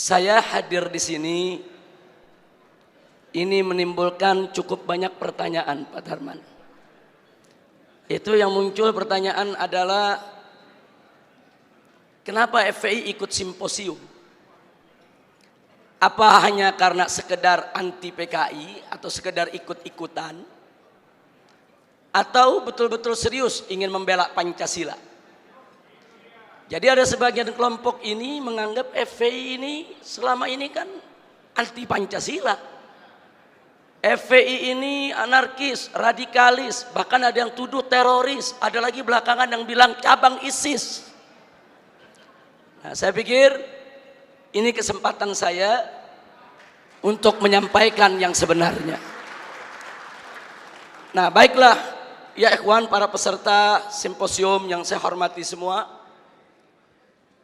Saya hadir di sini ini menimbulkan cukup banyak pertanyaan, Pak Darman. Itu yang muncul pertanyaan adalah kenapa FPI ikut simposium? Apa hanya karena sekedar anti PKI atau sekedar ikut-ikutan? Atau betul-betul serius ingin membela Pancasila? Jadi ada sebagian kelompok ini menganggap FPI ini selama ini kan anti Pancasila. FPI ini anarkis, radikalis, bahkan ada yang tuduh teroris. Ada lagi belakangan yang bilang cabang ISIS. Nah, saya pikir ini kesempatan saya untuk menyampaikan yang sebenarnya. Nah, baiklah ya ikhwan, para peserta simposium yang saya hormati semua.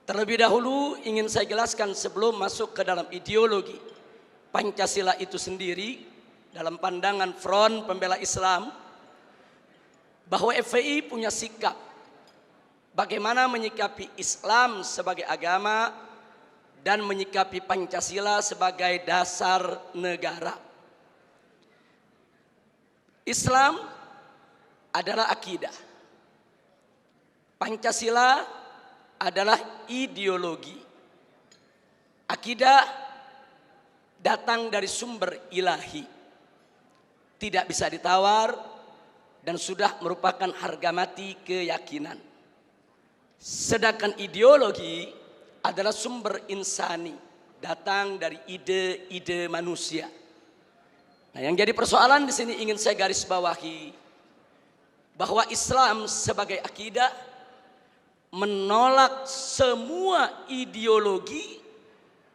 Terlebih dahulu ingin saya jelaskan sebelum masuk ke dalam ideologi Pancasila itu sendiri dalam pandangan Front Pembela Islam, bahwa FPI punya sikap bagaimana menyikapi Islam sebagai agama dan menyikapi Pancasila sebagai dasar negara. Islam adalah akidah, Pancasila adalah ideologi. Akidah datang dari sumber ilahi, tidak bisa ditawar dan sudah merupakan harga mati keyakinan. Sedangkan ideologi adalah sumber insani, datang dari ide-ide manusia. Nah, yang jadi persoalan di sini ingin saya garis bawahi bahwa Islam sebagai akidah menolak semua ideologi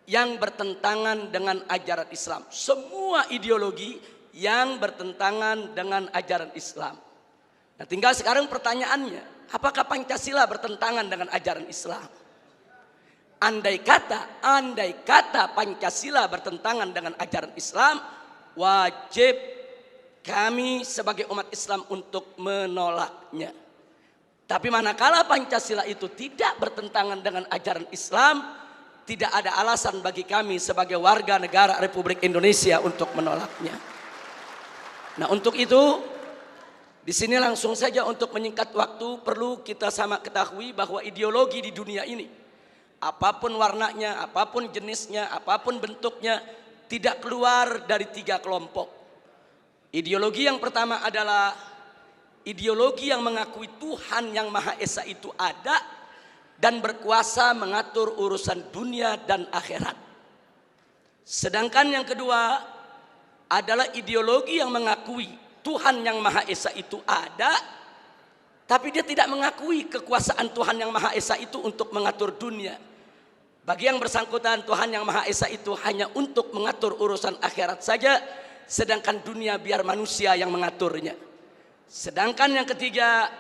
yang bertentangan dengan ajaran Islam. Semua ideologi yang bertentangan dengan ajaran Islam. Nah, tinggal sekarang pertanyaannya, apakah Pancasila bertentangan dengan ajaran Islam? Andai kata Pancasila bertentangan dengan ajaran Islam, wajib kami sebagai umat Islam untuk menolaknya. Tapi manakala Pancasila itu tidak bertentangan dengan ajaran Islam, tidak ada alasan bagi kami sebagai warga negara Republik Indonesia untuk menolaknya. Nah, untuk itu di sini langsung saja untuk menyingkat waktu, perlu kita sama ketahui bahwa ideologi di dunia ini, apapun warnanya, apapun jenisnya, apapun bentuknya, tidak keluar dari 3 kelompok. Ideologi yang pertama adalah ideologi yang mengakui Tuhan yang Maha Esa itu ada dan berkuasa mengatur urusan dunia dan akhirat. Sedangkan yang kedua adalah ideologi yang mengakui Tuhan yang Maha Esa itu ada, tapi dia tidak mengakui kekuasaan Tuhan yang Maha Esa itu untuk mengatur dunia. Bagi yang bersangkutan, Tuhan yang Maha Esa itu hanya untuk mengatur urusan akhirat saja, sedangkan dunia biar manusia yang mengaturnya. Sedangkan yang ketiga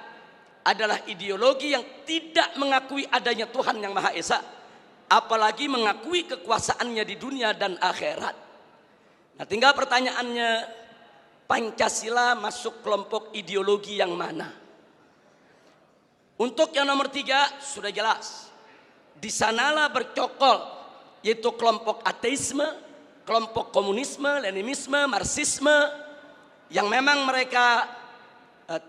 adalah ideologi yang tidak mengakui adanya Tuhan yang Maha Esa, apalagi mengakui kekuasaannya di dunia dan akhirat. Nah, tinggal pertanyaannya, Pancasila masuk kelompok ideologi yang mana? Untuk yang nomor 3 sudah jelas, di sanalah bercokol, yaitu kelompok ateisme, kelompok komunisme, leninisme, marxisme, yang memang mereka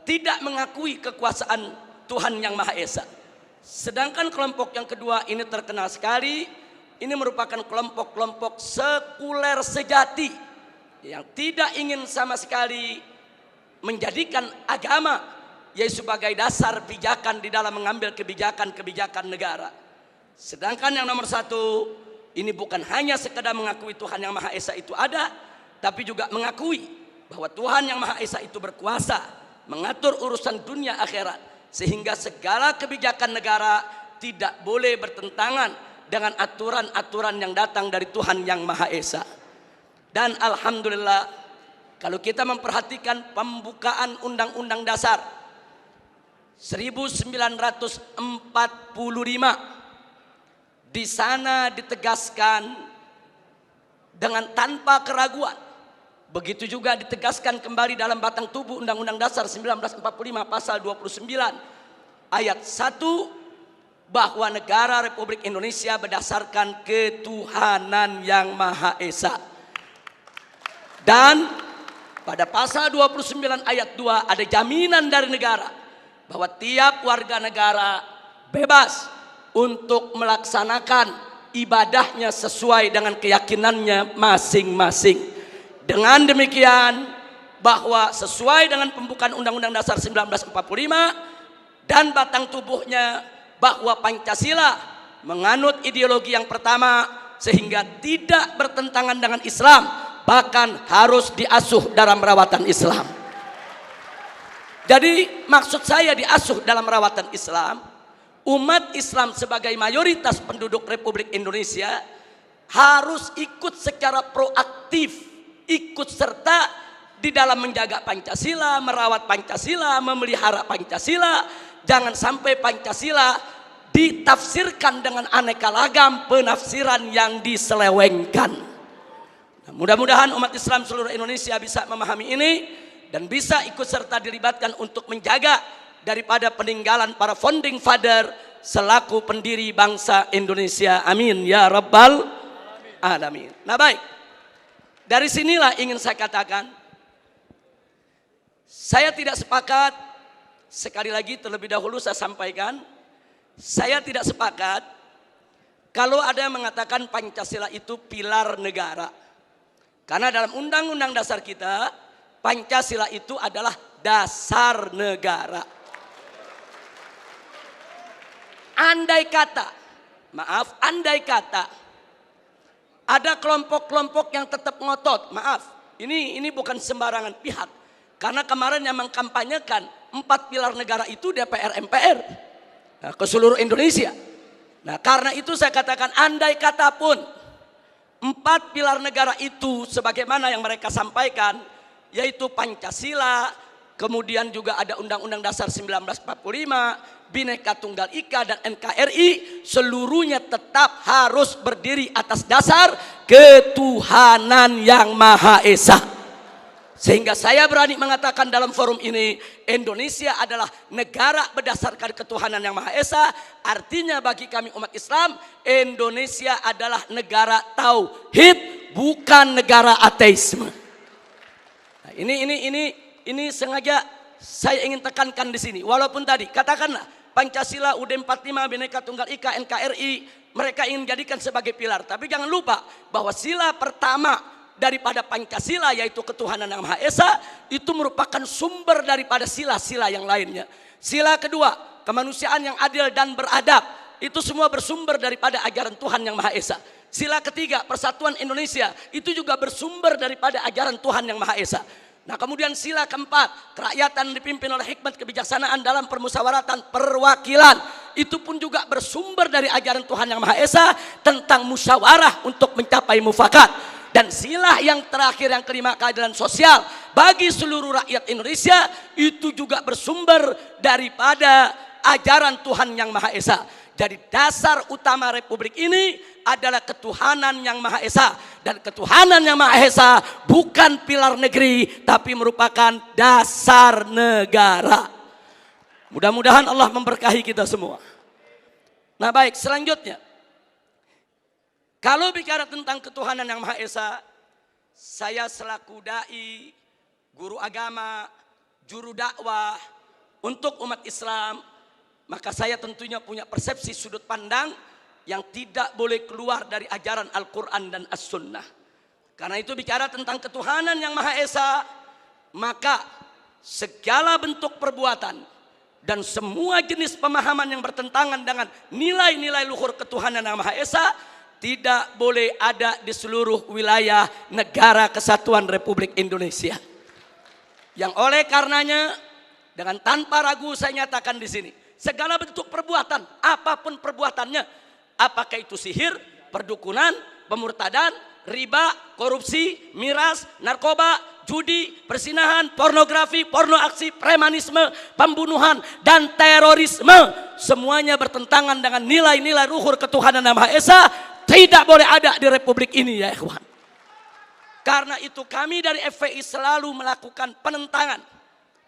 tidak mengakui kekuasaan Tuhan yang Maha Esa. Sedangkan kelompok yang kedua ini terkenal sekali, ini merupakan kelompok-kelompok sekuler sejati yang tidak ingin sama sekali menjadikan agama yaitu sebagai dasar pijakan di dalam mengambil kebijakan-kebijakan negara. Sedangkan yang nomor 1 ini bukan hanya sekedar mengakui Tuhan yang Maha Esa itu ada, tapi juga mengakui bahwa Tuhan yang Maha Esa itu berkuasa mengatur urusan dunia akhirat, sehingga segala kebijakan negara tidak boleh bertentangan dengan aturan-aturan yang datang dari Tuhan yang Maha Esa. Dan alhamdulillah, kalau kita memperhatikan pembukaan Undang-Undang Dasar 1945, di sana ditegaskan dengan tanpa keraguan. Begitu juga ditegaskan kembali dalam batang tubuh Undang-Undang Dasar 1945 pasal 29 ayat 1, bahwa negara Republik Indonesia berdasarkan ketuhanan yang Maha Esa. Dan pada pasal 29 ayat 2 ada jaminan dari negara bahwa tiap warga negara bebas untuk melaksanakan ibadahnya sesuai dengan keyakinannya masing-masing. Dengan demikian bahwa sesuai dengan pembukaan Undang-Undang Dasar 1945 dan batang tubuhnya bahwa Pancasila menganut ideologi yang pertama sehingga tidak bertentangan dengan Islam, bahkan harus diasuh dalam rawatan Islam. Jadi maksud saya diasuh dalam rawatan Islam, umat Islam sebagai mayoritas penduduk Republik Indonesia harus ikut secara proaktif, ikut serta di dalam menjaga Pancasila, merawat Pancasila, memelihara Pancasila. Jangan sampai Pancasila ditafsirkan dengan aneka ragam penafsiran yang diselewengkan. Nah, mudah-mudahan umat Islam seluruh Indonesia bisa memahami ini dan bisa ikut serta dilibatkan untuk menjaga daripada peninggalan para founding father selaku pendiri bangsa Indonesia. Amin ya rabbal alamin. Nah baik. Dari sinilah ingin saya katakan, saya tidak sepakat, sekali lagi terlebih dahulu saya sampaikan, saya tidak sepakat kalau ada yang mengatakan Pancasila itu pilar negara. Karena dalam Undang-Undang Dasar kita, Pancasila itu adalah dasar negara. Andai kata ada kelompok-kelompok yang tetap ngotot, ini bukan sembarangan pihak. Karena kemarin yang mengkampanyekan 4 pilar negara itu DPR MPR ke seluruh Indonesia. Nah karena itu saya katakan andai kata pun 4 pilar negara itu sebagaimana yang mereka sampaikan, yaitu Pancasila, kemudian juga ada Undang-Undang Dasar 1945, Bhinneka Tunggal Ika dan NKRI, seluruhnya tetap harus berdiri atas dasar ketuhanan yang Maha Esa. Sehingga saya berani mengatakan dalam forum ini, Indonesia adalah negara berdasarkan ketuhanan yang Maha Esa. Artinya bagi kami umat Islam, Indonesia adalah negara tauhid, bukan negara ateisme. Nah, ini sengaja saya ingin tekankan di sini. Walaupun tadi katakanlah Pancasila, UUD 45, Bhinneka Tunggal Ika, NKRI mereka ingin jadikan sebagai pilar. Tapi jangan lupa bahwa sila pertama daripada Pancasila yaitu ketuhanan yang Maha Esa itu merupakan sumber daripada sila-sila yang lainnya. Sila kedua, kemanusiaan yang adil dan beradab, itu semua bersumber daripada ajaran Tuhan yang Maha Esa. Sila ketiga, persatuan Indonesia, itu juga bersumber daripada ajaran Tuhan yang Maha Esa. Nah kemudian sila keempat, kerakyatan dipimpin oleh hikmat kebijaksanaan dalam permusyawaratan perwakilan. Itu pun juga bersumber dari ajaran Tuhan yang Maha Esa tentang musyawarah untuk mencapai mufakat. Dan sila yang terakhir yang kelima, keadilan sosial bagi seluruh rakyat Indonesia, itu juga bersumber daripada ajaran Tuhan yang Maha Esa. Jadi dasar utama Republik ini adalah ketuhanan yang Maha Esa. Dan ketuhanan yang Maha Esa bukan pilar negeri, tapi merupakan dasar negara. Mudah-mudahan Allah memberkahi kita semua. Nah baik, selanjutnya. Kalau bicara tentang ketuhanan yang Maha Esa, saya selaku dai, guru agama, juru dakwah untuk umat Islam, maka saya tentunya punya persepsi sudut pandang yang tidak boleh keluar dari ajaran Al-Quran dan As-Sunnah. Karena itu bicara tentang ketuhanan yang Maha Esa, maka segala bentuk perbuatan dan semua jenis pemahaman yang bertentangan dengan nilai-nilai luhur ketuhanan yang Maha Esa tidak boleh ada di seluruh wilayah negara kesatuan Republik Indonesia. Yang oleh karenanya dengan tanpa ragu saya nyatakan di sini, segala bentuk perbuatan, apapun perbuatannya, apakah itu sihir, perdukunan, pemurtadan, riba, korupsi, miras, narkoba, judi, persinahan, pornografi, porno aksi, premanisme, pembunuhan, dan terorisme, semuanya bertentangan dengan nilai-nilai luhur ketuhanan yang Maha Esa, tidak boleh ada di Republik ini ya ikhwan. Karena itu kami dari FPI selalu melakukan penentangan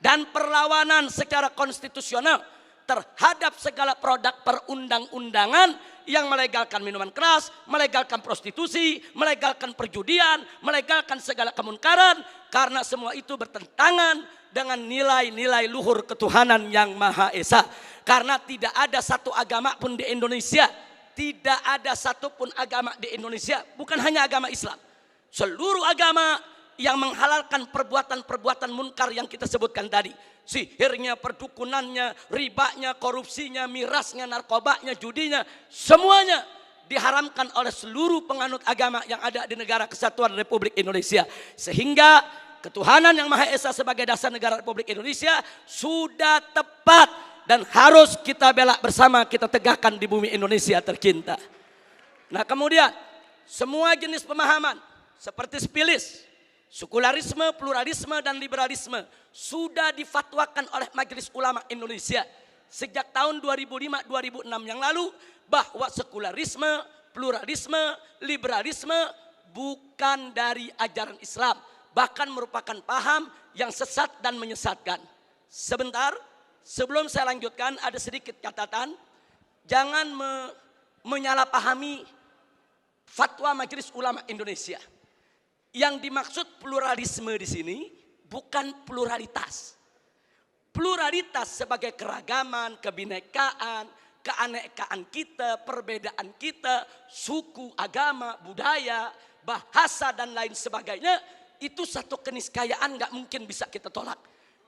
dan perlawanan secara konstitusional terhadap segala produk perundang-undangan yang melegalkan minuman keras, melegalkan prostitusi, melegalkan perjudian, melegalkan segala kemunkaran, karena semua itu bertentangan dengan nilai-nilai luhur ketuhanan yang Maha Esa. Karena tidak ada satu agama pun di Indonesia, tidak ada satupun agama di Indonesia, bukan hanya agama Islam, seluruh agama yang menghalalkan perbuatan-perbuatan munkar yang kita sebutkan tadi. Sihirnya, perdukunannya, ribanya, korupsinya, mirasnya, narkobanya, judinya, semuanya diharamkan oleh seluruh penganut agama yang ada di negara Kesatuan Republik Indonesia. Sehingga ketuhanan yang Maha Esa sebagai dasar negara Republik Indonesia sudah tepat dan harus kita bela bersama, kita tegakkan di bumi Indonesia tercinta. Nah kemudian semua jenis pemahaman seperti spilis, sekularisme, pluralisme, dan liberalisme sudah difatwakan oleh Majelis Ulama Indonesia sejak tahun 2005-2006 yang lalu, bahwa sekularisme, pluralisme, liberalisme bukan dari ajaran Islam, bahkan merupakan paham yang sesat dan menyesatkan. Sebentar, sebelum saya lanjutkan, ada sedikit catatan. Jangan menyalahpahami fatwa Majelis Ulama Indonesia. Yang dimaksud pluralisme di sini bukan pluralitas. Pluralitas sebagai keragaman, kebinekaan, keanekaan kita, perbedaan kita, suku, agama, budaya, bahasa, dan lain sebagainya. Itu satu keniscayaan, gak mungkin bisa kita tolak.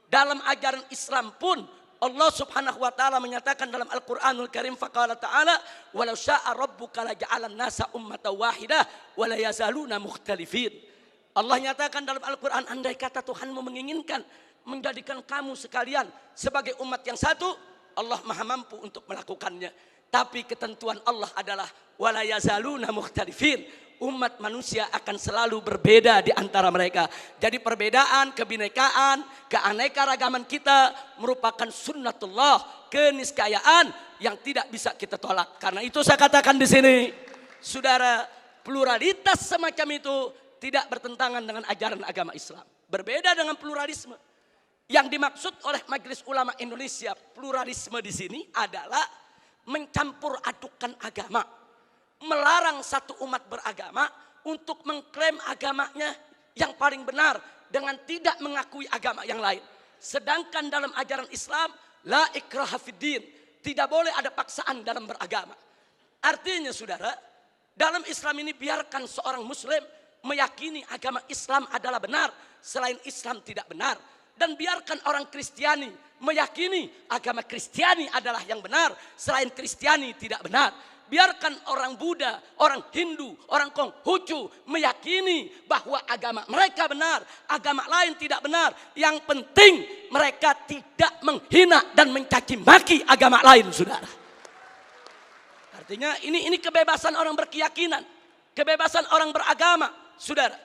Dalam ajaran Islam pun Allah subhanahu wa ta'ala menyatakan dalam Al-Quranul Karim, faqala ta'ala walau sya'a rabbuka laja'alan nasa ummatan wahidah wa la yazaluna mukhtalifin. Allah nyatakan dalam Al-Quran, andai kata Tuhanmu menginginkan menjadikan kamu sekalian sebagai umat yang satu, Allah maha mampu untuk melakukannya. Tapi ketentuan Allah adalah wala yazaluna mukhtalifin. Umat manusia akan selalu berbeda di antara mereka. Jadi perbedaan, kebinekaan, keanekaragaman kita merupakan sunnatullah, keniscayaan yang tidak bisa kita tolak. Karena itu saya katakan di sini, saudara, pluralitas semacam itu tidak bertentangan dengan ajaran agama Islam. Berbeda dengan pluralisme. Yang dimaksud oleh Majelis Ulama Indonesia, pluralisme di sini adalah mencampur adukan agama. Melarang satu umat beragama untuk mengklaim agamanya yang paling benar dengan tidak mengakui agama yang lain. Sedangkan dalam ajaran Islam, la ikraha fiddin, tidak boleh ada paksaan dalam beragama. Artinya saudara, dalam Islam ini biarkan seorang muslim meyakini agama Islam adalah benar, selain Islam tidak benar. Dan biarkan orang Kristiani meyakini agama Kristiani adalah yang benar, selain Kristiani tidak benar. Biarkan orang Buddha, orang Hindu, orang Konghucu meyakini bahwa agama mereka benar, agama lain tidak benar. Yang penting mereka tidak menghina dan mencaci maki agama lain, saudara. Artinya ini kebebasan orang berkeyakinan, kebebasan orang beragama, saudara.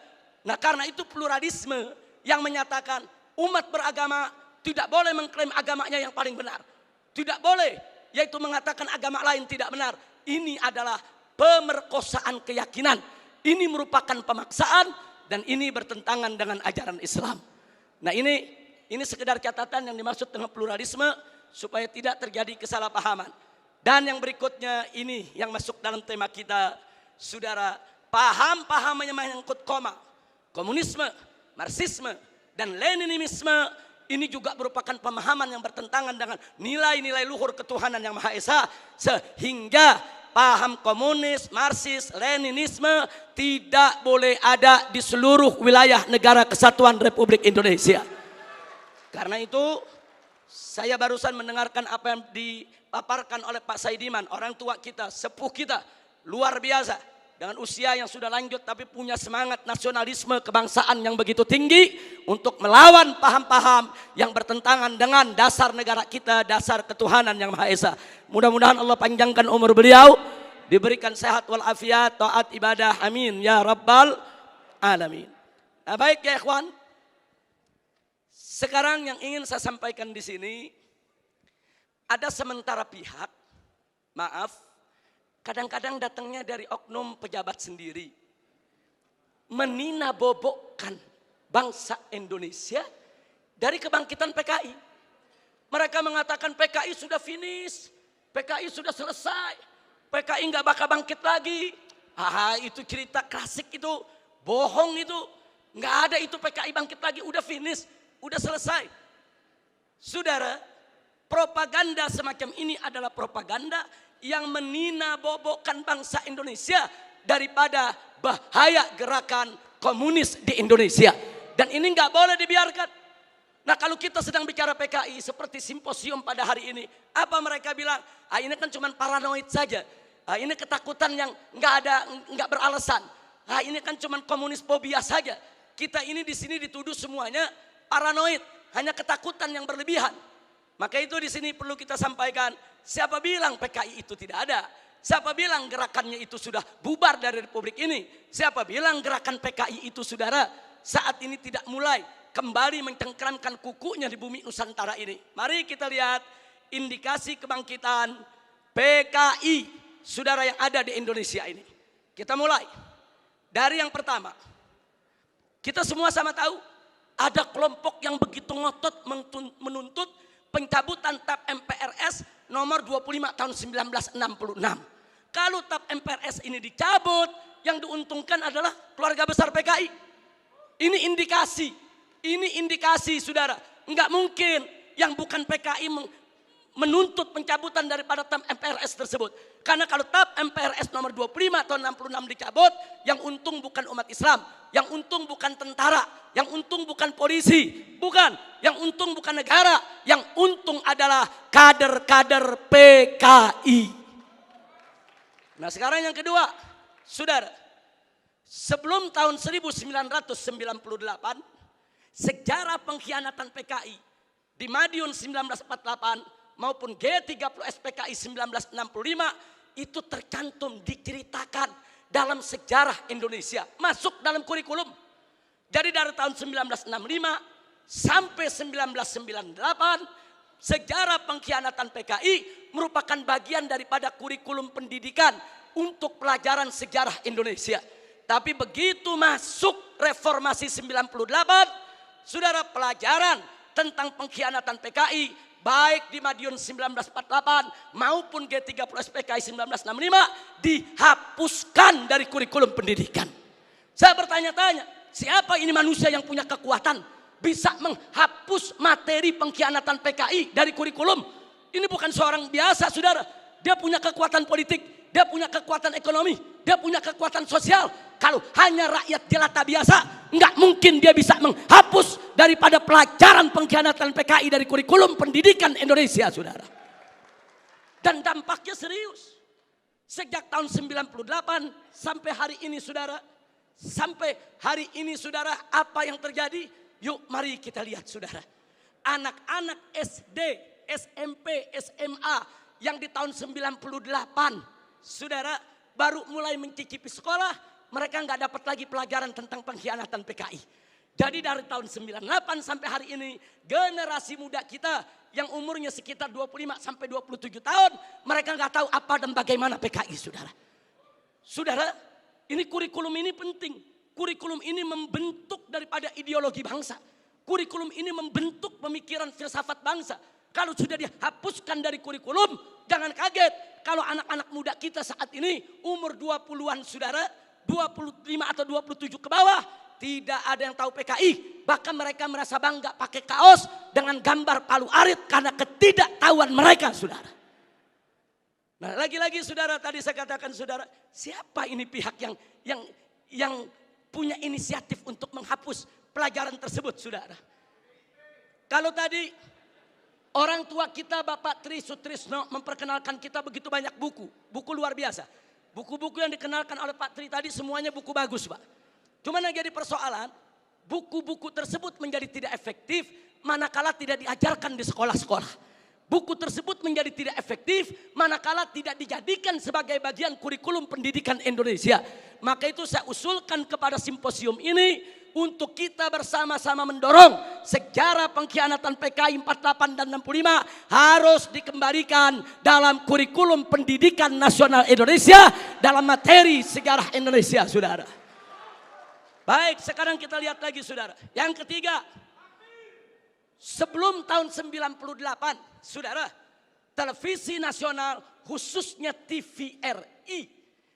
Nah karena itu pluralisme yang menyatakan umat beragama tidak boleh mengklaim agamanya yang paling benar. Tidak boleh, yaitu mengatakan agama lain tidak benar. Ini adalah pemerkosaan keyakinan. Ini merupakan pemaksaan dan ini bertentangan dengan ajaran Islam. Nah ini sekedar catatan yang dimaksud dengan pluralisme supaya tidak terjadi kesalahpahaman. Dan yang berikutnya ini yang masuk dalam tema kita, saudara, paham-paham yang menyangkut komunisme, marxisme, dan leninisme ini juga merupakan pemahaman yang bertentangan dengan nilai-nilai luhur ketuhanan yang Maha Esa. Sehingga paham komunis, marxis, leninisme tidak boleh ada di seluruh wilayah negara Kesatuan Republik Indonesia. Karena itu saya barusan mendengarkan apa yang dipaparkan oleh Pak Saidiman, orang tua kita, sepuh kita, luar biasa. Dengan usia yang sudah lanjut tapi punya semangat nasionalisme kebangsaan yang begitu tinggi untuk melawan paham-paham yang bertentangan dengan dasar negara kita, dasar ketuhanan yang Maha Esa. Mudah-mudahan Allah panjangkan umur beliau, diberikan sehat walafiat, taat ibadah, amin ya rabbal alamin. Nah, baik ya ikhwan, sekarang yang ingin saya sampaikan di sini, ada sementara pihak, maaf, kadang-kadang datangnya dari oknum pejabat sendiri, menina-bobokkan bangsa Indonesia dari kebangkitan PKI. Mereka mengatakan PKI sudah finish, PKI sudah selesai, PKI nggak bakal bangkit lagi. Itu cerita klasik itu, bohong itu. Nggak ada itu PKI bangkit lagi, udah finish, udah selesai. Saudara, propaganda semacam ini adalah propaganda yang menina-bobokkan bangsa Indonesia daripada bahaya gerakan komunis di Indonesia. Dan ini nggak boleh dibiarkan. Nah, kalau kita sedang bicara PKI seperti simposium pada hari ini, apa mereka bilang? Ini kan cuma paranoid saja. Ini ketakutan yang nggak beralasan. Ini kan cuma komunis fobia saja. Kita ini di sini dituduh semuanya paranoid, hanya ketakutan yang berlebihan. Maka itu di sini perlu kita sampaikan, siapa bilang PKI itu tidak ada? Siapa bilang gerakannya itu sudah bubar dari republik ini? Siapa bilang gerakan PKI itu, saudara, saat ini tidak mulai kembali mencengkeramkan kukunya di bumi Nusantara ini? Mari kita lihat indikasi kebangkitan PKI, saudara, yang ada di Indonesia ini. Kita mulai dari yang pertama. Kita semua sama tahu ada kelompok yang begitu ngotot menuntut pencabutan TAP MPRS nomor 25 tahun 1966. Kalau TAP MPRS ini dicabut, yang diuntungkan adalah keluarga besar PKI. Ini indikasi, saudara. Enggak mungkin yang bukan PKI menuntut pencabutan daripada TAP MPRS tersebut. Karena kalau TAP MPRS nomor 25 tahun 66 dicabut, yang untung bukan umat Islam, yang untung bukan tentara, yang untung bukan polisi, bukan, yang untung bukan negara, yang untung adalah kader-kader PKI. Nah, sekarang yang kedua, saudara, sebelum tahun 1998, sejarah pengkhianatan PKI di Madiun 1948 maupun G30S PKI 1965 itu tercantum, diceritakan dalam sejarah Indonesia, masuk dalam kurikulum. Jadi dari tahun 1965 sampai 1998 sejarah pengkhianatan PKI merupakan bagian daripada kurikulum pendidikan untuk pelajaran sejarah Indonesia. Tapi begitu masuk reformasi 98, saudara, pelajaran tentang pengkhianatan PKI baik di Madiun 1948 maupun G30S PKI 1965 dihapuskan dari kurikulum pendidikan. Saya bertanya-tanya, siapa ini manusia yang punya kekuatan bisa menghapus materi pengkhianatan PKI dari kurikulum? Ini bukan seorang biasa, saudara. Dia punya kekuatan politik, dia punya kekuatan ekonomi, dia punya kekuatan sosial. Kalau hanya rakyat jelata biasa, nggak mungkin dia bisa menghapus daripada pelajaran pengkhianatan PKI dari kurikulum pendidikan Indonesia, saudara. Dan dampaknya serius. Sejak tahun 98 sampai hari ini, saudara. Sampai hari ini, saudara, apa yang terjadi? Yuk mari kita lihat, saudara. Anak-anak SD, SMP, SMA yang di tahun 98, saudara, baru mulai mencicipi sekolah, mereka nggak dapat lagi pelajaran tentang pengkhianatan PKI. Jadi dari tahun 98 sampai hari ini, generasi muda kita yang umurnya sekitar 25 sampai 27 tahun, mereka nggak tahu apa dan bagaimana PKI, saudara. Saudara, ini kurikulum ini penting. Kurikulum ini membentuk daripada ideologi bangsa. Kurikulum ini membentuk pemikiran filsafat bangsa. Kalau sudah dihapuskan dari kurikulum, jangan kaget kalau anak-anak muda kita saat ini umur 20-an, saudara, 25 atau 27 ke bawah, tidak ada yang tahu PKI. Bahkan mereka merasa bangga pakai kaos dengan gambar Palu Arit karena ketidaktahuan mereka, saudara. Nah, lagi-lagi, saudara, tadi saya katakan, saudara, siapa ini pihak yang punya inisiatif untuk menghapus pelajaran tersebut, saudara? Kalau tadi orang tua kita Bapak Tri Sutrisno memperkenalkan kita begitu banyak buku luar biasa. Buku-buku yang dikenalkan oleh Pak Tri tadi semuanya buku bagus, Pak. Cuma yang jadi persoalan, buku-buku tersebut menjadi tidak efektif manakala tidak diajarkan di sekolah-sekolah. Buku tersebut menjadi tidak efektif manakala tidak dijadikan sebagai bagian kurikulum pendidikan Indonesia. Maka itu saya usulkan kepada simposium ini untuk kita bersama-sama mendorong sejarah pengkhianatan PKI 48 dan 65 harus dikembalikan dalam kurikulum pendidikan nasional Indonesia dalam materi sejarah Indonesia, saudara. Baik, sekarang kita lihat lagi, saudara. Yang ketiga, Sebelum tahun 98, saudara, televisi nasional khususnya TVRI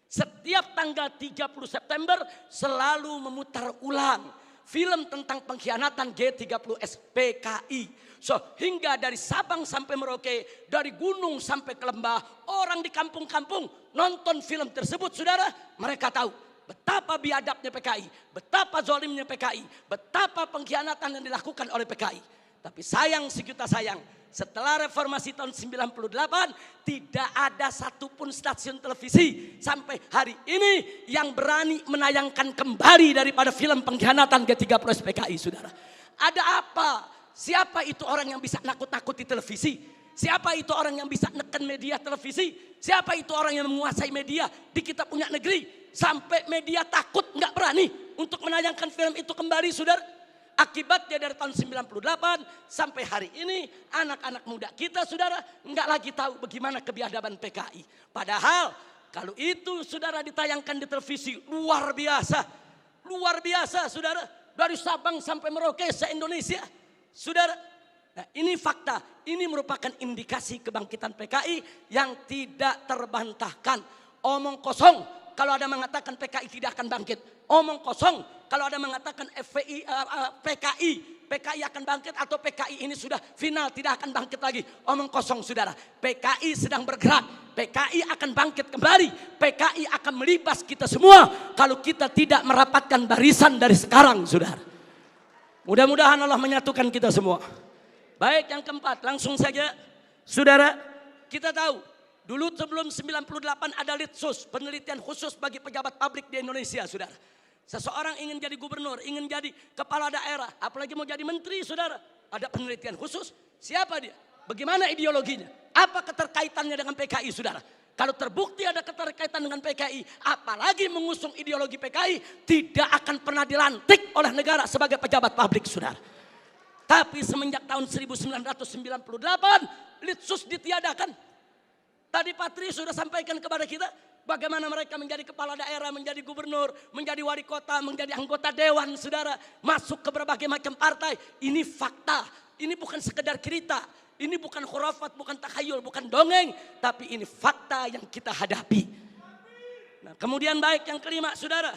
setiap tanggal 30 September selalu memutar ulang film tentang pengkhianatan G30S PKI. So, hingga dari Sabang sampai Merauke, dari gunung sampai ke lembah, orang di kampung-kampung nonton film tersebut, saudara. Mereka tahu betapa biadabnya PKI, betapa zolimnya PKI, betapa pengkhianatan yang dilakukan oleh PKI. Tapi sayang sejuta sayang, setelah reformasi tahun 98 tidak ada satupun stasiun televisi sampai hari ini yang berani menayangkan kembali daripada film pengkhianatan G30S PKI, saudara. Ada apa? Siapa itu orang yang bisa nakut-nakuti televisi? Siapa itu orang yang bisa neken media televisi? Siapa itu orang yang menguasai media di kita punya negeri? Sampai media takut, nggak berani untuk menayangkan film itu kembali, saudara. Akibatnya dari tahun 98 sampai hari ini anak-anak muda kita, saudara, nggak lagi tahu bagaimana kebiadaban PKI. Padahal kalau itu, saudara, ditayangkan di televisi luar biasa. Luar biasa, saudara. Dari Sabang sampai Merauke se-Indonesia. Saudara, nah ini fakta. Ini merupakan indikasi kebangkitan PKI yang tidak terbantahkan. Omong kosong kalau ada mengatakan PKI tidak akan bangkit. Omong kosong kalau ada mengatakan PKI akan bangkit atau PKI ini sudah final tidak akan bangkit lagi. Omong kosong, saudara. PKI sedang bergerak. PKI akan bangkit kembali. PKI akan melibas kita semua kalau kita tidak merapatkan barisan dari sekarang, saudara. Mudah-mudahan Allah menyatukan kita semua. Baik, yang keempat, langsung saja, saudara. Kita tahu dulu sebelum 98 ada Litsus, penelitian khusus bagi pejabat publik di Indonesia, saudara. Seseorang ingin jadi gubernur, ingin jadi kepala daerah, apalagi mau jadi menteri, saudara. Ada penelitian khusus. Siapa dia? Bagaimana ideologinya? Apa keterkaitannya dengan PKI, saudara? Kalau terbukti ada keterkaitan dengan PKI, apalagi mengusung ideologi PKI, tidak akan pernah dilantik oleh negara sebagai pejabat publik, saudara. Tapi semenjak tahun 1998, Litsus ditiadakan. Tadi Patri sudah sampaikan kepada kita bagaimana mereka menjadi kepala daerah, menjadi gubernur, menjadi wali kota, menjadi anggota dewan, saudara. Masuk ke berbagai macam partai. Ini fakta. Ini bukan sekedar cerita. Ini bukan khurafat, bukan takhayul, bukan dongeng. Tapi ini fakta yang kita hadapi. Nah, kemudian baik yang kelima, saudara.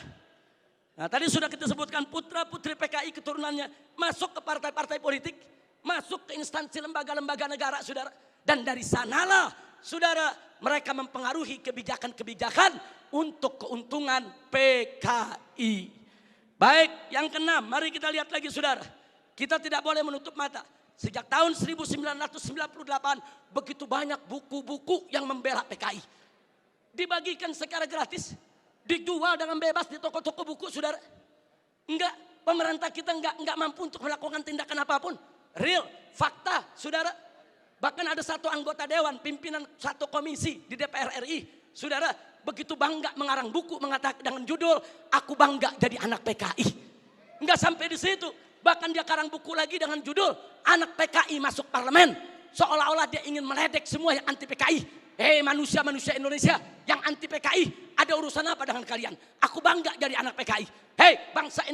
Nah, tadi sudah kita sebutkan putra-putri PKI keturunannya masuk ke partai-partai politik. Masuk ke instansi lembaga-lembaga negara, saudara. Dan dari sanalah, saudara, mereka mempengaruhi kebijakan-kebijakan untuk keuntungan PKI. Baik, yang keenam, mari kita lihat lagi, saudara. Kita tidak boleh menutup mata. Sejak tahun 1998, begitu banyak buku-buku yang membela PKI. Dibagikan secara gratis, dijual dengan bebas di toko-toko buku, saudara. Enggak, pemerintah kita enggak mampu untuk melakukan tindakan apapun. Real, fakta, saudara. Bahkan ada satu anggota dewan, pimpinan satu komisi di DPR RI. Saudara, begitu bangga mengarang buku mengatakan dengan judul, "Aku bangga jadi anak PKI." Enggak sampai di situ. Bahkan dia karang buku lagi dengan judul, "Anak PKI masuk parlemen." Seolah-olah dia ingin meledek semua yang anti PKI. Manusia-manusia Indonesia yang anti PKI, ada urusan apa dengan kalian? Aku bangga jadi anak PKI. Bangsa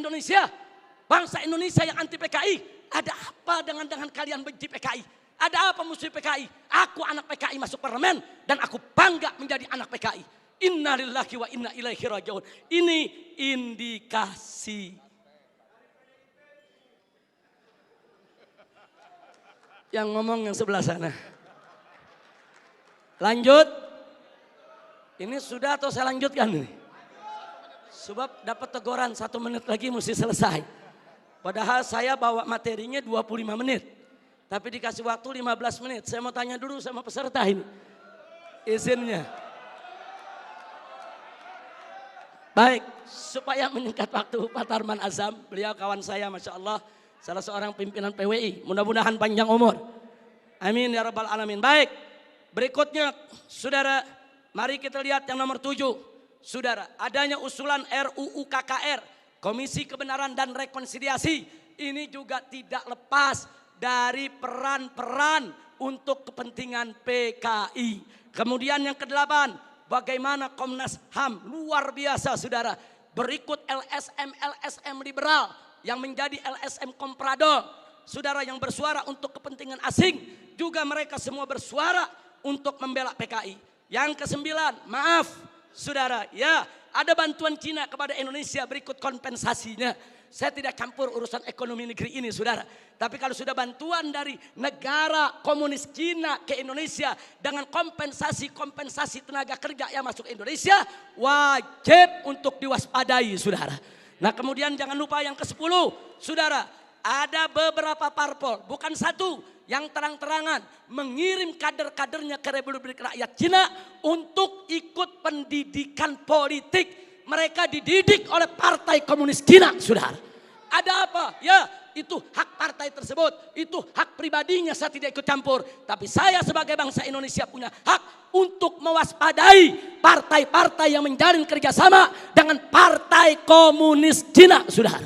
Indonesia yang anti PKI, ada apa dengan kalian benci PKI? Ada apa musuh PKI? Aku anak PKI masuk parlemen dan aku bangga menjadi anak PKI. Inna lillahi wa inna ilaihi raji'un. Ini indikasi. Yang ngomong yang sebelah sana. Lanjut. Ini sudah atau saya lanjutkan ini? Sebab dapat teguran 1 menit lagi mesti selesai. Padahal saya bawa materinya 25 menit. Tapi dikasih waktu 15 menit. Saya mau tanya dulu sama peserta ini. Izinnya. Baik, supaya menyingkat waktu, Pak Tarman Azam, beliau kawan saya, Masya Allah. Salah seorang pimpinan PWI. Mudah-mudahan panjang umur. Amin ya rabbal alamin. Baik, berikutnya saudara, mari kita lihat yang nomor 7. Saudara, adanya usulan RUU KKR, Komisi Kebenaran dan Rekonsiliasi. Ini juga tidak lepas dari peran-peran untuk kepentingan PKI. Kemudian yang ke-8, bagaimana Komnas HAM, luar biasa, saudara. Berikut LSM liberal yang menjadi LSM komprador. saudara yang bersuara untuk kepentingan asing, juga mereka semua bersuara untuk membela PKI. Yang kesembilan, maaf saudara, ya ada bantuan Cina kepada Indonesia, berikut kompensasinya. Saya tidak campur urusan ekonomi negeri ini saudara. Tapi kalau sudah bantuan dari negara komunis Cina ke Indonesia dengan kompensasi tenaga kerja yang masuk Indonesia, wajib untuk diwaspadai saudara. Nah kemudian jangan lupa yang ke-10 saudara, ada beberapa parpol, bukan satu, yang terang-terangan mengirim kader-kadernya ke Republik Rakyat Cina untuk ikut pendidikan politik. Mereka dididik oleh Partai Komunis Cina, saudara. Ada apa? Ya, itu hak partai tersebut. Itu hak pribadinya, saya tidak ikut campur. Tapi saya sebagai bangsa Indonesia punya hak untuk mewaspadai partai-partai yang menjalin kerjasama dengan Partai Komunis Cina, saudara.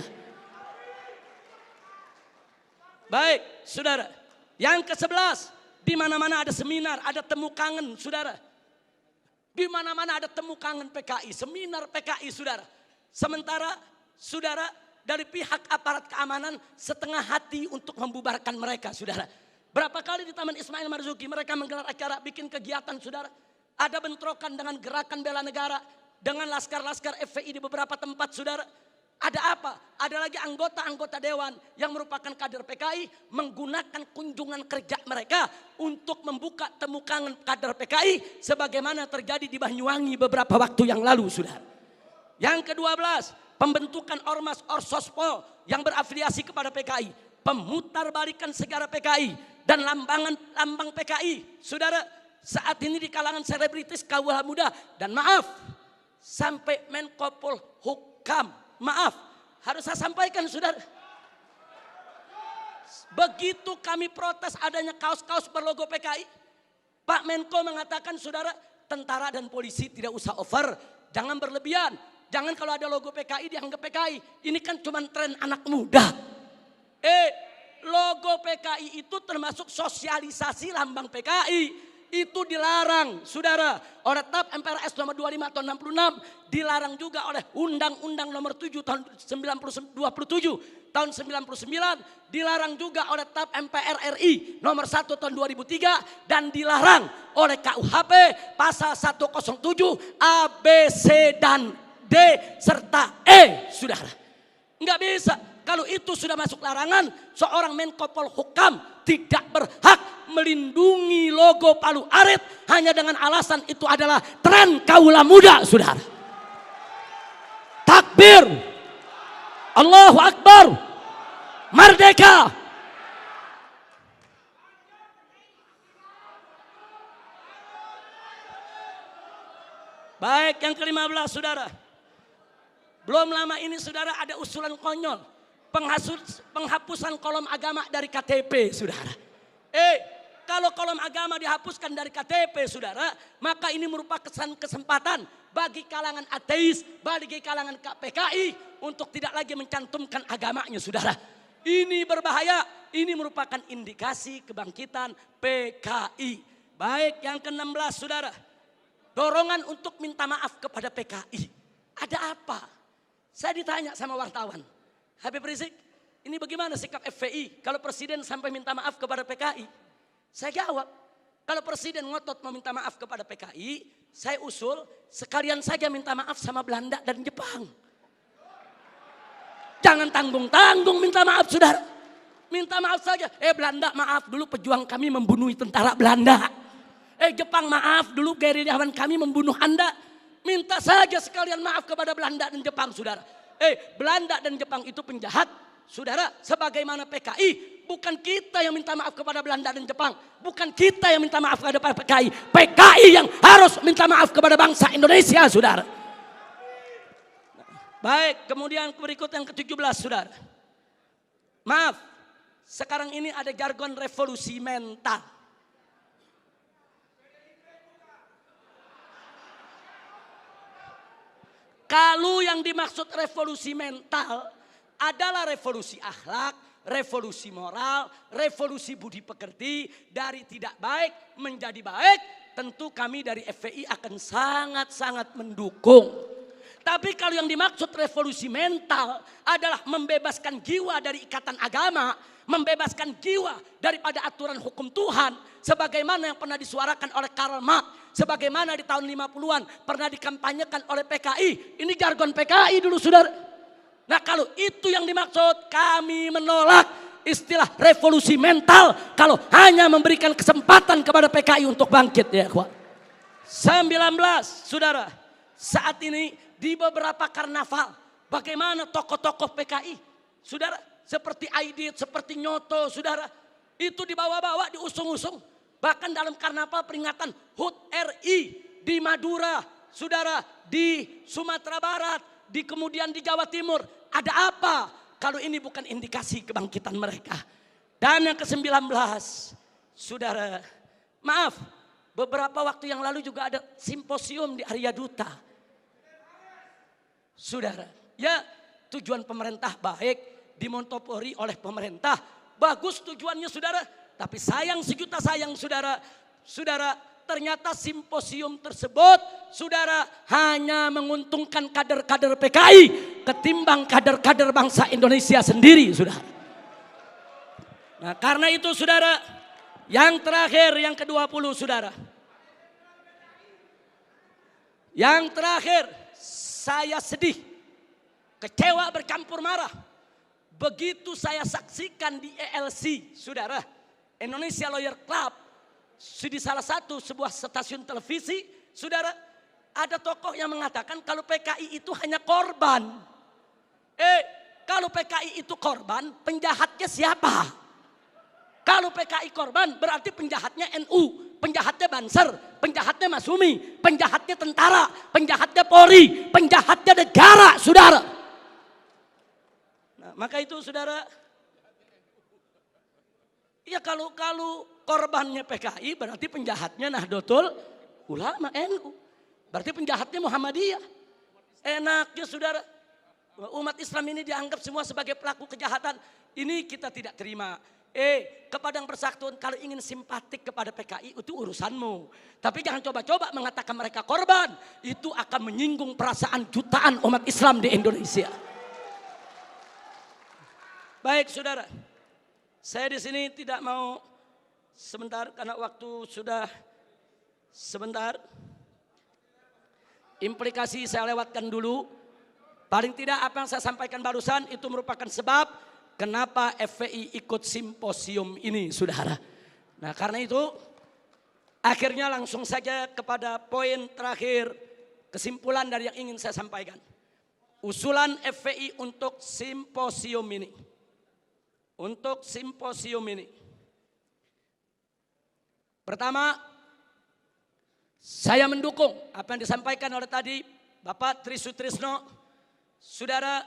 Baik, saudara. Yang ke-11, di mana-mana ada seminar, ada temu kangen, saudara. Di mana-mana ada temu kangen PKI, seminar PKI saudara. Sementara saudara dari pihak aparat keamanan setengah hati untuk membubarkan mereka saudara. Berapa kali di Taman Ismail Marzuki mereka menggelar acara bikin kegiatan saudara. Ada bentrokan dengan gerakan bela negara, dengan laskar-laskar FPI di beberapa tempat saudara. Ada apa? Ada lagi anggota-anggota dewan yang merupakan kader PKI menggunakan kunjungan kerja mereka untuk membuka temu kangen kader PKI sebagaimana terjadi di Banyuwangi beberapa waktu yang lalu, saudara. Yang ke-12, pembentukan Ormas Orsospol yang berafiliasi kepada PKI, pemutarbalikan sejarah PKI dan lambang PKI, saudara. Saat ini di kalangan selebritis kaum muda dan maaf sampai Menko Polhukam. Maaf, harus saya sampaikan saudara. Begitu kami protes adanya kaos-kaos berlogo PKI, Pak Menko mengatakan saudara, tentara dan polisi tidak usah over, jangan berlebihan. Jangan kalau ada logo PKI dianggap PKI. Ini kan cuma tren anak muda. Logo PKI itu termasuk sosialisasi lambang PKI. Itu dilarang saudara oleh TAP MPRS nomor 25 tahun 66, dilarang juga oleh Undang-Undang nomor 7 tahun 27 tahun 99, dilarang juga oleh TAP MPR RI nomor 1 tahun 2003 dan dilarang oleh KUHP pasal 107 A, B, C dan D serta E saudara. Enggak bisa. Kalau itu sudah masuk larangan, seorang Menko Polhukam tidak berhak melindungi logo Palu Arit hanya dengan alasan itu adalah tren kaula muda, saudara. Takbir, Allahu Akbar, merdeka. Baik, yang ke-15 saudara. Belum lama ini saudara ada usulan konyol. Penghapusan kolom agama dari KTP saudara. Kalau kolom agama dihapuskan dari KTP saudara, maka ini merupakan kesempatan bagi kalangan ateis, bagi kalangan PKI untuk tidak lagi mencantumkan agamanya saudara. Ini berbahaya, ini merupakan indikasi kebangkitan PKI. Baik, yang ke-16 saudara. Dorongan untuk minta maaf kepada PKI. Ada apa? Saya ditanya sama wartawan. Habib Rizik, ini bagaimana sikap FPI kalau presiden sampai minta maaf kepada PKI? Saya jawab, kalau presiden ngotot meminta maaf kepada PKI, saya usul sekalian saja minta maaf sama Belanda dan Jepang. Jangan tanggung-tanggung minta maaf saudara. Minta maaf saja. Belanda maaf dulu pejuang kami membunuh tentara Belanda. Jepang maaf dulu gerilyawan kami membunuh Anda. Minta saja sekalian maaf kepada Belanda dan Jepang saudara. Belanda dan Jepang itu penjahat. Saudara, sebagaimana PKI, bukan kita yang minta maaf kepada Belanda dan Jepang. Bukan kita yang minta maaf kepada PKI. PKI yang harus minta maaf kepada bangsa Indonesia, saudara. Baik, kemudian berikut yang ke-17, saudara. Maaf, sekarang ini ada jargon revolusi mental. Kalau yang dimaksud revolusi mental adalah revolusi akhlak, revolusi moral, revolusi budi pekerti, dari tidak baik menjadi baik, tentu kami dari FPI akan sangat-sangat mendukung. Tapi kalau yang dimaksud revolusi mental adalah membebaskan jiwa dari ikatan agama, membebaskan jiwa daripada aturan hukum Tuhan, sebagaimana yang pernah disuarakan oleh Karl Marx, sebagaimana di tahun 50-an pernah dikampanyekan oleh PKI. Ini jargon PKI dulu, saudara. Nah, kalau itu yang dimaksud, kami menolak istilah revolusi mental kalau hanya memberikan kesempatan kepada PKI untuk bangkit, ya kawan. 19, saudara, saat ini di beberapa karnaval, bagaimana tokoh-tokoh PKI, saudara, seperti Aidit, seperti Nyoto, saudara, itu dibawa-bawa, diusung-usung. Bahkan dalam karnaval peringatan HUT RI di Madura, saudara, di Sumatera Barat, kemudian di Jawa Timur. Ada apa kalau ini bukan indikasi kebangkitan mereka? Dan yang ke-19, saudara, maaf, beberapa waktu yang lalu juga ada simposium di Arya Duta. Saudara, ya tujuan pemerintah baik, dimontopori oleh pemerintah. Bagus tujuannya, saudara. Tapi sayang sejuta sayang, saudara. Saudara, ternyata simposium tersebut, saudara, hanya menguntungkan kader-kader PKI ketimbang kader-kader bangsa Indonesia sendiri, saudara. Nah, karena itu, saudara, yang terakhir, yang ke-20, saudara. Yang terakhir, saya sedih, kecewa bercampur marah. Begitu saya saksikan di ELC, saudara, Indonesia Lawyer Club, di salah satu sebuah stasiun televisi, saudara, ada tokoh yang mengatakan kalau PKI itu hanya korban. Kalau PKI itu korban, penjahatnya siapa? Kalau PKI korban berarti penjahatnya NU, penjahatnya Banser, penjahatnya Masumi, penjahatnya tentara, penjahatnya Polri, penjahatnya negara, saudara. Nah, maka itu, saudara, ya kalau korbannya PKI berarti penjahatnya Nahdlatul Ulama NU. Berarti penjahatnya Muhammadiyah. Enaknya, saudara, umat Islam ini dianggap semua sebagai pelaku kejahatan. Ini kita tidak terima. Kepadang Persatuan, kalau ingin simpatik kepada PKI itu urusanmu. Tapi jangan coba-coba mengatakan mereka korban. Itu akan menyinggung perasaan jutaan umat Islam di Indonesia. Baik, saudara. Saya di sini tidak mau sebentar karena waktu sudah sebentar. Implikasi saya lewatkan dulu. Paling tidak apa yang saya sampaikan barusan itu merupakan sebab kenapa FPI ikut simposium ini, saudara. Nah, karena itu akhirnya langsung saja kepada poin terakhir, kesimpulan dari yang ingin saya sampaikan. Usulan FPI untuk simposium ini. Untuk simposium ini. Pertama, saya mendukung apa yang disampaikan oleh tadi Bapak Tri Sutrisno. Saudara,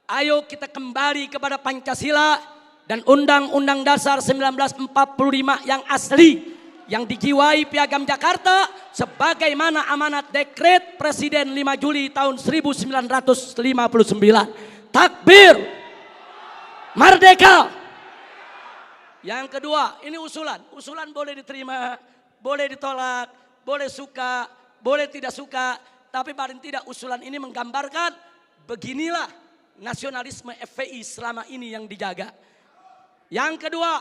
ayo kita kembali kepada Pancasila dan Undang-Undang Dasar 1945 yang asli, yang dijiwai Piagam Jakarta sebagaimana amanat dekret Presiden 5 Juli tahun 1959. Takbir, merdeka. Yang kedua, ini usulan. Usulan boleh diterima, boleh ditolak, boleh suka, boleh tidak suka. Tapi paling tidak usulan ini menggambarkan beginilah nasionalisme FPI selama ini yang dijaga. Yang kedua,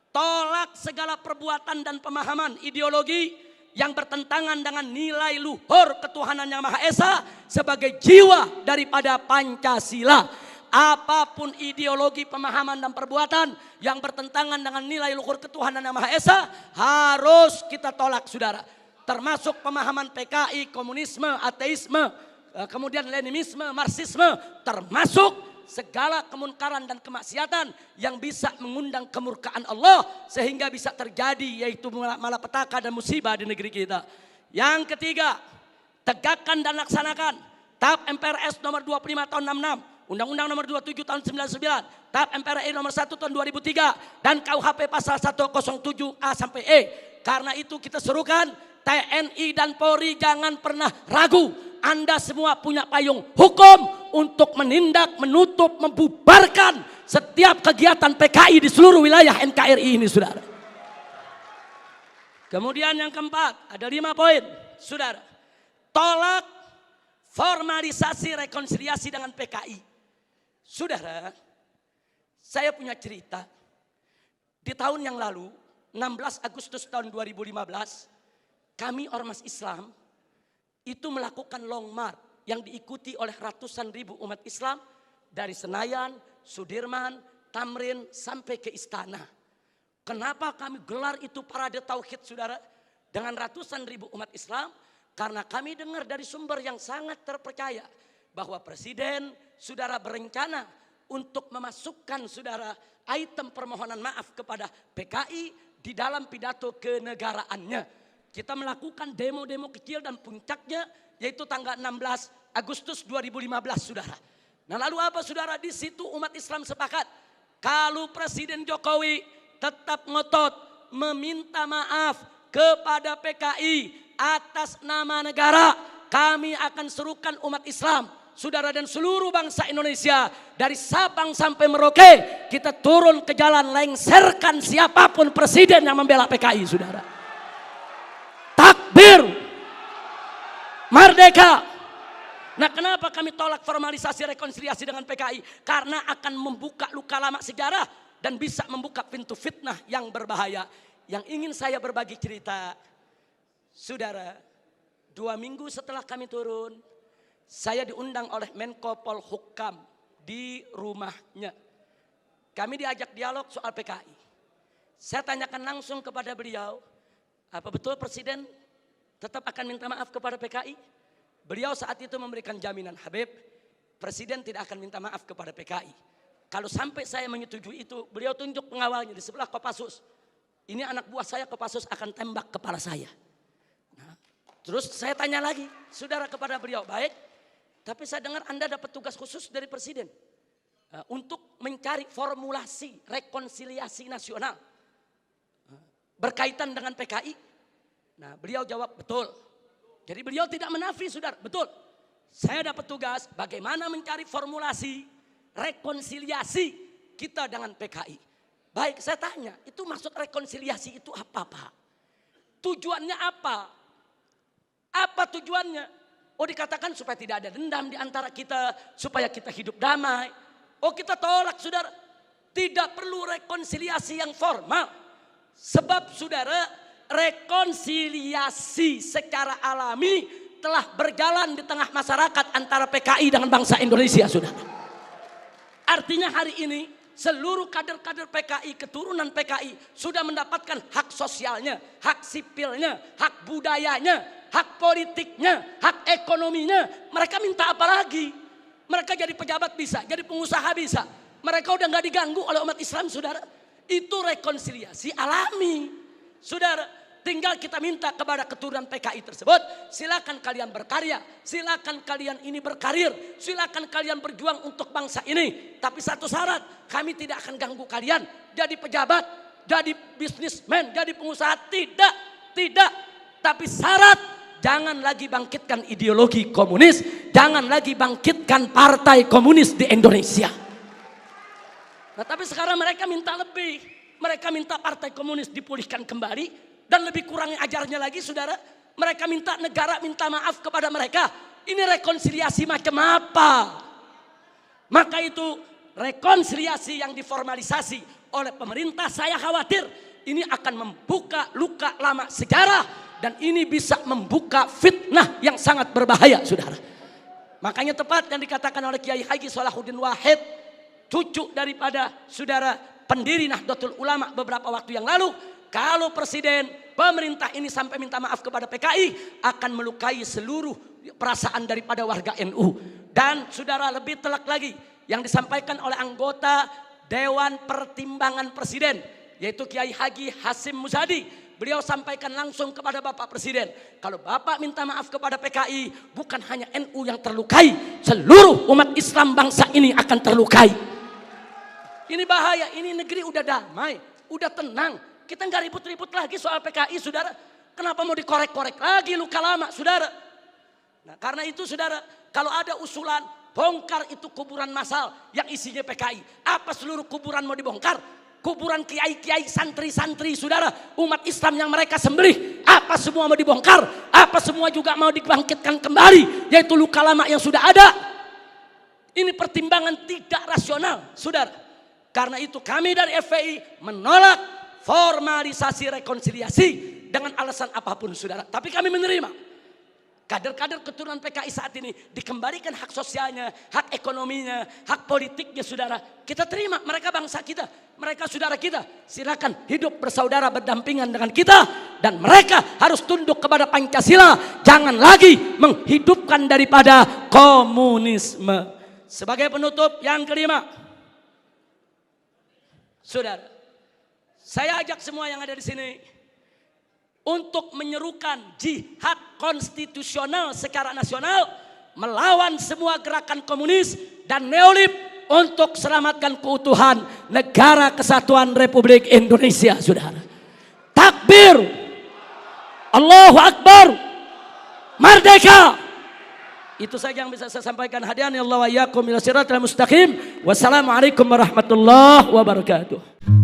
tolak segala perbuatan dan pemahaman ideologi yang bertentangan dengan nilai luhur ketuhanan yang Maha Esa sebagai jiwa daripada Pancasila. Apapun ideologi, pemahaman dan perbuatan yang bertentangan dengan nilai luhur ketuhanan yang Maha Esa harus kita tolak, saudara. Termasuk pemahaman PKI, komunisme, ateisme, kemudian Leninisme, Marxisme, termasuk segala kemunkaran dan kemaksiatan yang bisa mengundang kemurkaan Allah sehingga bisa terjadi yaitu malapetaka dan musibah di negeri kita. Yang ketiga, tegakkan dan laksanakan TAP MPRS nomor 25 tahun 66, Undang-Undang nomor 27 tahun 99, TAP MPRI nomor 1 tahun 2003 dan KUHP pasal 107A sampai E. Karena itu kita serukan TNI dan Polri jangan pernah ragu. Anda semua punya payung hukum untuk menindak, menutup, membubarkan setiap kegiatan PKI di seluruh wilayah NKRI ini, saudara. Kemudian yang keempat, ada 5 poin, saudara. Tolak formalisasi rekonsiliasi dengan PKI. Saudara, saya punya cerita. Di tahun yang lalu, 16 Agustus tahun 2015, kami Ormas Islam itu melakukan long march yang diikuti oleh ratusan ribu umat Islam dari Senayan, Sudirman, Tamrin sampai ke istana. Kenapa kami gelar itu parade tauhid, saudara, dengan ratusan ribu umat Islam? Karena kami dengar dari sumber yang sangat terpercaya bahwa Presiden saudara berencana untuk memasukkan saudara item permohonan maaf kepada PKI di dalam pidato kenegaraannya. Kita melakukan demo-demo kecil dan puncaknya yaitu tanggal 16 Agustus 2015, saudara. Nah, lalu apa, saudara? Di situ umat Islam sepakat kalau Presiden Jokowi tetap ngotot meminta maaf kepada PKI atas nama negara, kami akan serukan umat Islam, saudara, dan seluruh bangsa Indonesia dari Sabang sampai Merauke, kita turun ke jalan lengserkan siapapun presiden yang membela PKI, saudara. Takbir, merdeka. Nah, kenapa kami tolak formalisasi rekonsiliasi dengan PKI? Karena akan membuka luka lama sejarah dan bisa membuka pintu fitnah yang berbahaya. Yang ingin saya berbagi cerita, saudara, 2 minggu setelah kami turun, saya diundang oleh Menko Polhukam di rumahnya. Kami diajak dialog soal PKI. Saya tanyakan langsung kepada beliau, apa betul Presiden tetap akan minta maaf kepada PKI? Beliau saat itu memberikan jaminan, Habib, Presiden tidak akan minta maaf kepada PKI. Kalau sampai saya menyetujui itu, beliau tunjuk pengawalnya di sebelah Kopassus. Ini anak buah saya, Kopassus akan tembak kepala saya. Nah, terus saya tanya lagi, saudara, kepada beliau, baik, tapi saya dengar Anda dapat tugas khusus dari Presiden untuk mencari formulasi rekonsiliasi nasional berkaitan dengan PKI. Nah, beliau jawab betul. Jadi beliau tidak menafi, saudara, betul. Saya dapat tugas bagaimana mencari formulasi rekonsiliasi kita dengan PKI. Baik, saya tanya, itu maksud rekonsiliasi itu apa, Pak? Tujuannya apa? Apa tujuannya? Oh, dikatakan supaya tidak ada dendam di antara kita, supaya kita hidup damai. Oh, kita tolak, saudara. Tidak perlu rekonsiliasi yang formal. Sebab, saudara, rekonsiliasi secara alami telah berjalan di tengah masyarakat antara PKI dengan bangsa Indonesia, saudara. Artinya hari ini seluruh kader-kader PKI, keturunan PKI sudah mendapatkan hak sosialnya, hak sipilnya, hak budayanya, hak politiknya, hak ekonominya. Mereka minta apa lagi? Mereka jadi pejabat bisa, jadi pengusaha bisa. Mereka udah gak diganggu oleh umat Islam, saudara. Itu rekonsiliasi alami, saudara. Tinggal kita minta kepada keturunan PKI tersebut, silakan kalian berkarya, silakan kalian ini berkarir, silakan kalian berjuang untuk bangsa ini. Tapi satu syarat, kami tidak akan ganggu kalian jadi pejabat, jadi bisnismen, jadi pengusaha. Tidak. Tapi syarat, jangan lagi bangkitkan ideologi komunis, jangan lagi bangkitkan partai komunis di Indonesia. Nah, tapi sekarang mereka minta lebih, mereka minta partai komunis dipulihkan kembali. Dan lebih kurang ajarnya lagi, saudara, mereka minta negara minta maaf kepada mereka. Ini rekonsiliasi macam apa? Maka itu rekonsiliasi yang diformalisasi oleh pemerintah, saya khawatir ini akan membuka luka lama sejarah. Dan ini bisa membuka fitnah yang sangat berbahaya, saudara. Makanya tepat yang dikatakan oleh Kiai Haji Salahuddin Wahid, cucu daripada saudara pendiri Nahdlatul Ulama beberapa waktu yang lalu, kalau presiden pemerintah ini sampai minta maaf kepada PKI akan melukai seluruh perasaan daripada warga NU. Dan saudara, lebih telak lagi yang disampaikan oleh anggota Dewan Pertimbangan Presiden, yaitu Kiai Haji Hasim Muzadi. Beliau sampaikan langsung kepada Bapak Presiden, kalau Bapak minta maaf kepada PKI, bukan hanya NU yang terlukai, seluruh umat Islam bangsa ini akan terlukai. Ini bahaya, ini negeri udah damai, udah tenang. Kita nggak ribut-ribut lagi soal PKI, saudara. Kenapa mau dikorek-korek lagi luka lama, saudara? Nah, karena itu, saudara, kalau ada usulan bongkar itu kuburan massal yang isinya PKI. Apa seluruh kuburan mau dibongkar? kuburan kiai-kiai, santri-santri, saudara, umat Islam yang mereka sembelih, apa semua mau dibongkar, apa semua juga mau dibangkitkan kembali, yaitu luka lama yang sudah ada. Ini pertimbangan tidak rasional, saudara. Karena itu kami dari FPI menolak formalisasi rekonsiliasi dengan alasan apapun, saudara. Tapi kami menerima kader-kader keturunan PKI saat ini dikembalikan hak sosialnya, hak ekonominya, hak politiknya, saudara. Kita terima, mereka bangsa kita, mereka saudara kita. Silakan hidup bersaudara berdampingan dengan kita. Dan mereka harus tunduk kepada Pancasila. Jangan lagi menghidupkan daripada komunisme. Sebagai penutup yang kelima, saudara, saya ajak semua yang ada di sini untuk menyerukan jihad konstitusional secara nasional melawan semua gerakan komunis dan neolib untuk selamatkan keutuhan negara kesatuan Republik Indonesia, saudara. Takbir, Allahu Akbar, merdeka. Itu saja yang bisa saya sampaikan. Hadiahnya Allah wa iyyakum ila siratal mustaqim. Wassalamualaikum warahmatullahi wabarakatuh.